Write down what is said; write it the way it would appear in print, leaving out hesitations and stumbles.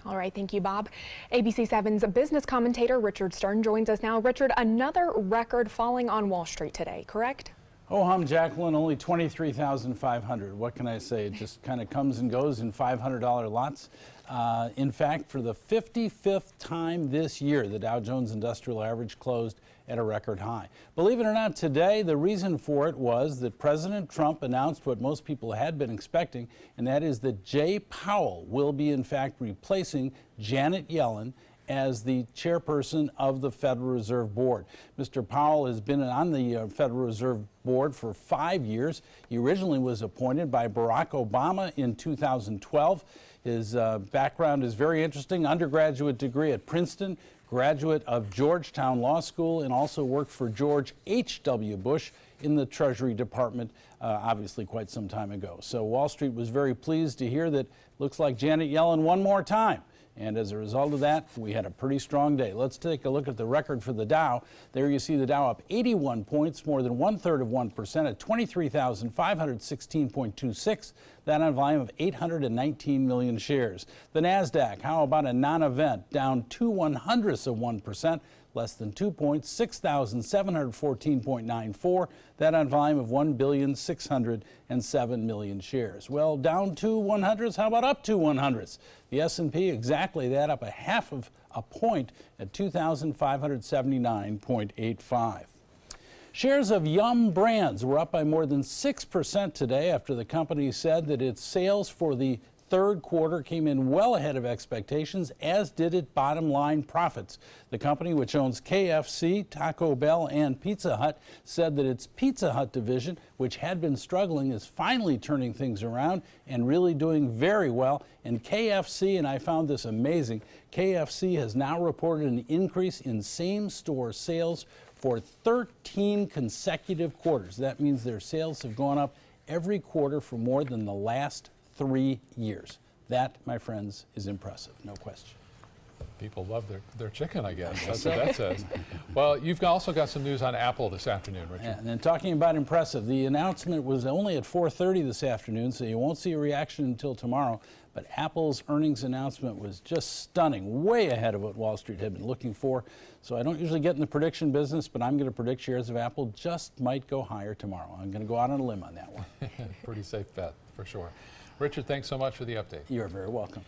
All right, thank you, Bob. ABC 7's business commentator Richard Stern joins us now. Richard, another record falling on Wall Street today, correct? Oh, Jacqueline, only 23,500. What can I say? It just kind of comes and goes in $500 lots. In fact, for the 55th time this year, the Dow Jones Industrial Average closed at a record high. Believe it or not, today, the reason for it was that President Trump announced what most people had been expecting, and that is that Jay Powell will be, in fact, replacing Janet Yellen as the chairperson of the Federal Reserve Board. Mr. Powell has been on the Federal Reserve Board for 5 years. He originally was appointed by Barack Obama in 2012. His background is very interesting. Undergraduate degree at Princeton, graduate of Georgetown Law School, and also worked for George H.W. Bush in the Treasury Department, obviously quite some time ago. So Wall Street was very pleased to hear that looks like Janet Yellen one more time. And as a result of that, we had a pretty strong day. Let's take a look at the record for the Dow. There you see the Dow up 81 points, more than 1/3 of 1% at 23,516.26. That on volume of 819 million shares. The NASDAQ, how about a non-event, down 2/100ths of 1%. Less than 2 points, 6,714.94. That on volume of 1,607,000,000 shares. Well, down 2/100ths, how about up 2/100ths? The S&P exactly that, up 1/2 of a point at 2,579.85. Shares of Yum! Brands were up by more than 6% today after the company said that its sales for the third quarter came in well ahead of expectations, as did its bottom line profits. The company, which owns KFC, Taco Bell, and Pizza Hut, said that its Pizza Hut division, which had been struggling, is finally turning things around and really doing very well. And KFC, and I found this amazing, KFC has now reported an increase in same-store sales for 13 consecutive quarters. That means their sales have gone up every quarter for more than the last 3 years. That, my friends, is impressive, no question. People love their chicken, I guess. That's what that says. Well, you've also got some news on Apple this afternoon, Richard. And then talking about impressive, the announcement was only at 4:30 this afternoon, so you won't see a reaction until tomorrow. But Apple's earnings announcement was just stunning, way ahead of what Wall Street had been looking for. So I don't usually get in the prediction business, but I'm going to predict shares of Apple just might go higher tomorrow. I'm going to go out on a limb on that one. Pretty safe bet, for sure. Richard, thanks so much for the update. You're very welcome.